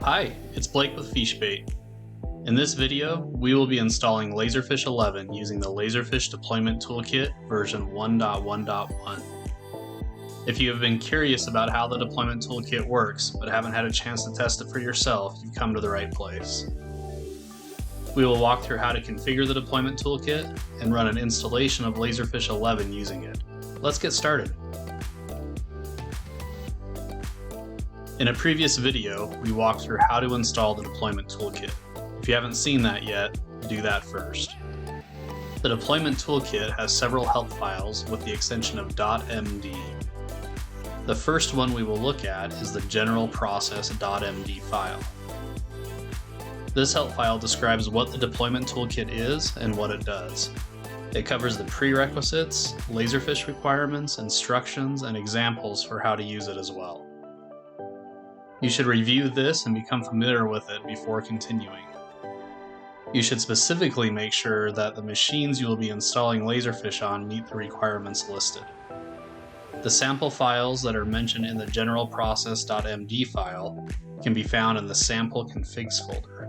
Hi, it's Blake with FicheBait. In this video, we will be installing Laserfiche 11 using the Laserfiche Deployment Toolkit version 1.1.1. If you have been curious about how the deployment toolkit works but haven't had a chance to test it for yourself, you've come to the right place. We will walk through how to configure the deployment toolkit and run an installation of Laserfiche 11 using it. Let's get started. In a previous video, we walked through how to install the deployment toolkit. If you haven't seen that yet, do that first. The deployment toolkit has several help files with the extension of .md. The first one we will look at is the general process.md file. This help file describes what the deployment toolkit is and what it does. It covers the prerequisites, Laserfiche requirements, instructions, and examples for how to use it as well. You should review this and become familiar with it before continuing. You should specifically make sure that the machines you will be installing Laserfiche on meet the requirements listed. The sample files that are mentioned in the general process.md file can be found in the sample configs folder.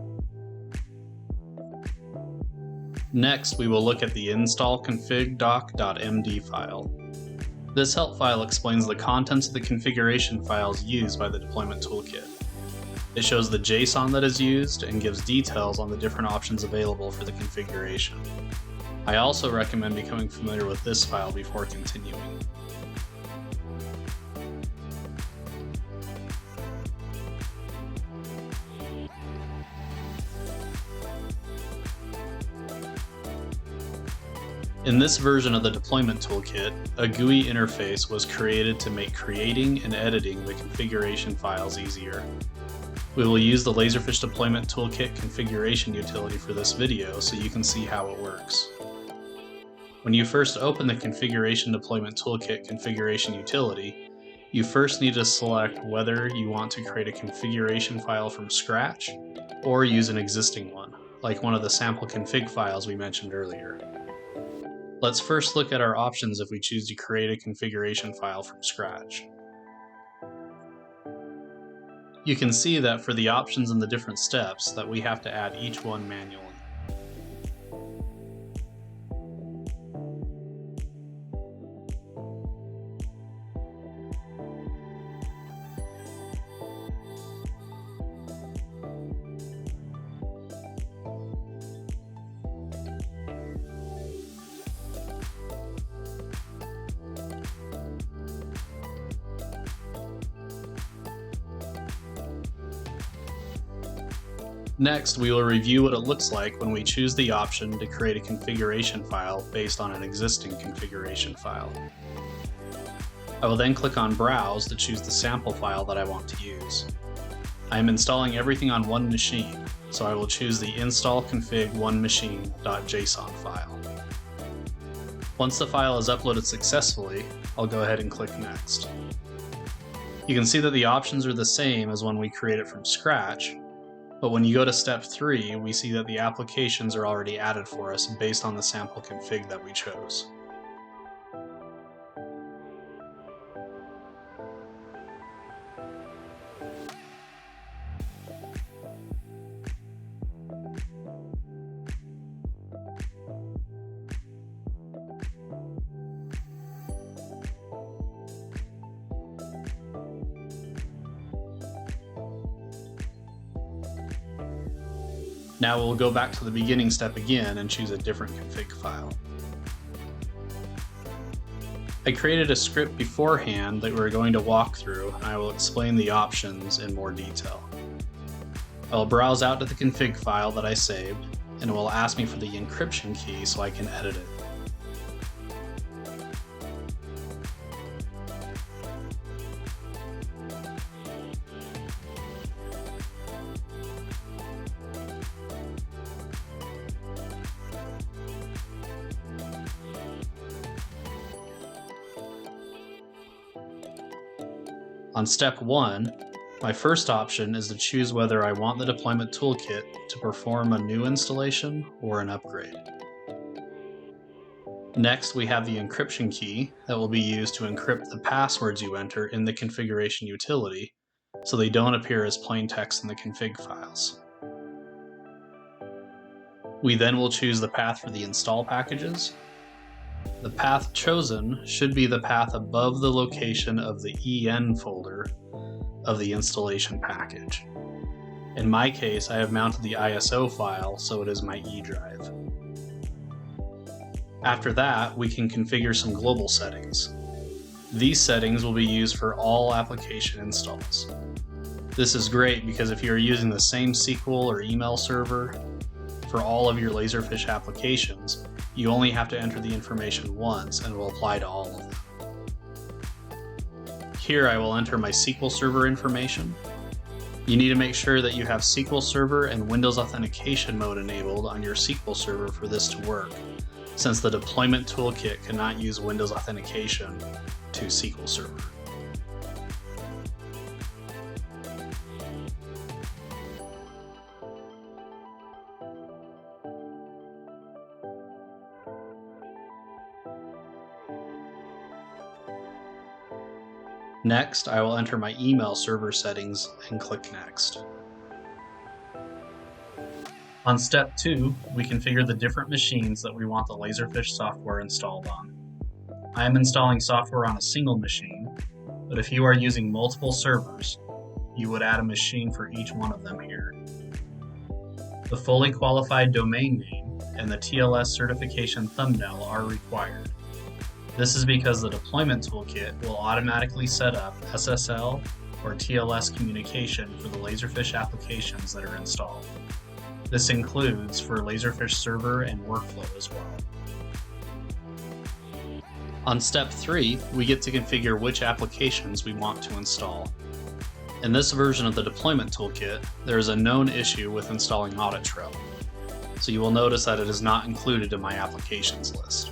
Next, we will look at the install config doc.md file. This help file explains the contents of the configuration files used by the deployment toolkit. It shows the JSON that is used and gives details on the different options available for the configuration. I also recommend becoming familiar with this file before continuing. In this version of the deployment toolkit, a GUI interface was created to make creating and editing the configuration files easier. We will use the Laserfiche Deployment Toolkit configuration utility for this video so you can see how it works. When you first open the Configuration Deployment Toolkit configuration utility, you first need to select whether you want to create a configuration file from scratch or use an existing one, like one of the sample config files we mentioned earlier. Let's first look at our options if we choose to create a configuration file from scratch. You can see that for the options and the different steps that we have to add each one manually. Next, we will review what it looks like when we choose the option to create a configuration file based on an existing configuration file. I will then click on Browse to choose the sample file that I want to use. I am installing everything on one machine, so I will choose the install config onemachine.json file. Once the file is uploaded successfully, I'll go ahead and click Next. You can see that the options are the same as when we create it from scratch, but when you go to step 3, we see that the applications are already added for us based on the sample config that we chose. Now we'll go back to the beginning step again and choose a different config file. I created a script beforehand that we're going to walk through, and I will explain the options in more detail. I will browse out to the config file that I saved, and it will ask me for the encryption key so I can edit it. On step 1, my first option is to choose whether I want the deployment toolkit to perform a new installation or an upgrade. Next, we have the encryption key that will be used to encrypt the passwords you enter in the configuration utility, so they don't appear as plain text in the config files. We then will choose the path for the install packages. The path chosen should be the path above the location of the EN folder of the installation package. In my case, I have mounted the ISO file, so it is my E drive. After that, we can configure some global settings. These settings will be used for all application installs. This is great because if you are using the same SQL or email server for all of your Laserfiche applications, you only have to enter the information once and it will apply to all of them. Here I will enter my SQL Server information. You need to make sure that you have SQL Server and Windows Authentication mode enabled on your SQL Server for this to work, since the Deployment Toolkit cannot use Windows Authentication to SQL Server. Next, I will enter my email server settings and click Next. On step 2, we configure the different machines that we want the Laserfiche software installed on. I am installing software on a single machine, but if you are using multiple servers, you would add a machine for each one of them here. The fully qualified domain name and the TLS certification thumbnail are required. This is because the Deployment Toolkit will automatically set up SSL or TLS communication for the Laserfiche applications that are installed. This includes for Laserfiche Server and Workflow as well. On step 3, we get to configure which applications we want to install. In this version of the Deployment Toolkit, there is a known issue with installing Audit Trail, so you will notice that it is not included in my applications list.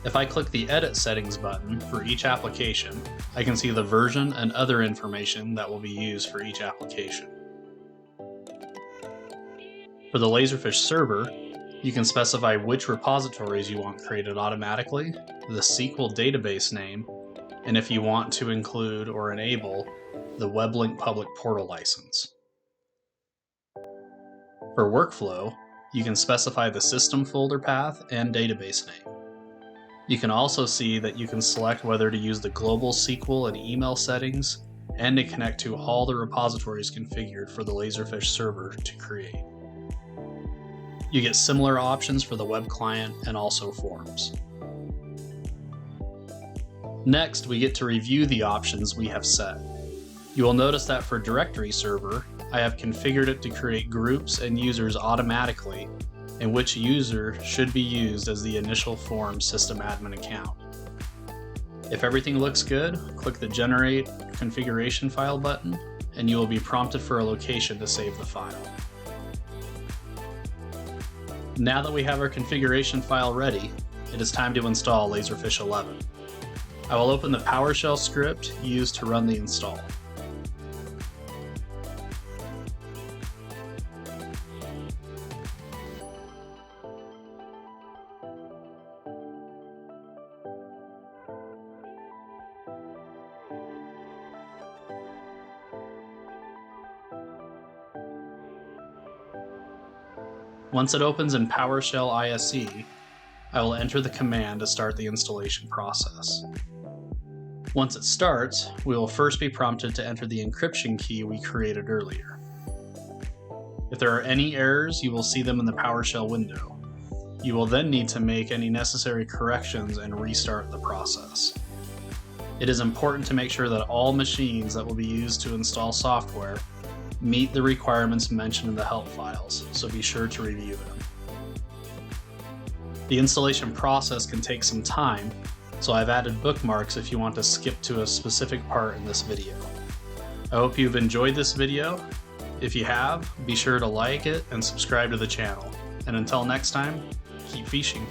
If I click the Edit Settings button for each application, I can see the version and other information that will be used for each application. For the Laserfiche server, you can specify which repositories you want created automatically, the SQL database name, and if you want to include or enable the WebLink Public Portal license. For Workflow, you can specify the system folder path and database name. You can also see that you can select whether to use the global SQL and email settings and to connect to all the repositories configured for the Laserfiche server to create. You get similar options for the web client and also forms. Next, we get to review the options we have set. You will notice that for Directory Server, I have configured it to create groups and users automatically, and which user should be used as the initial form system admin account. If everything looks good, click the Generate Configuration File button, and you will be prompted for a location to save the file. Now that we have our configuration file ready, it is time to install Laserfiche 11. I will open the PowerShell script used to run the install. Once it opens in PowerShell ISE, I will enter the command to start the installation process. Once it starts, we will first be prompted to enter the encryption key we created earlier. If there are any errors, you will see them in the PowerShell window. You will then need to make any necessary corrections and restart the process. It is important to make sure that all machines that will be used to install software meet the requirements mentioned in the help files, so be sure to review them. The installation process can take some time, so I've added bookmarks if you want to skip to a specific part in this video. I hope you've enjoyed this video. If you have, be sure to like it and subscribe to the channel. And until next time, keep phishing.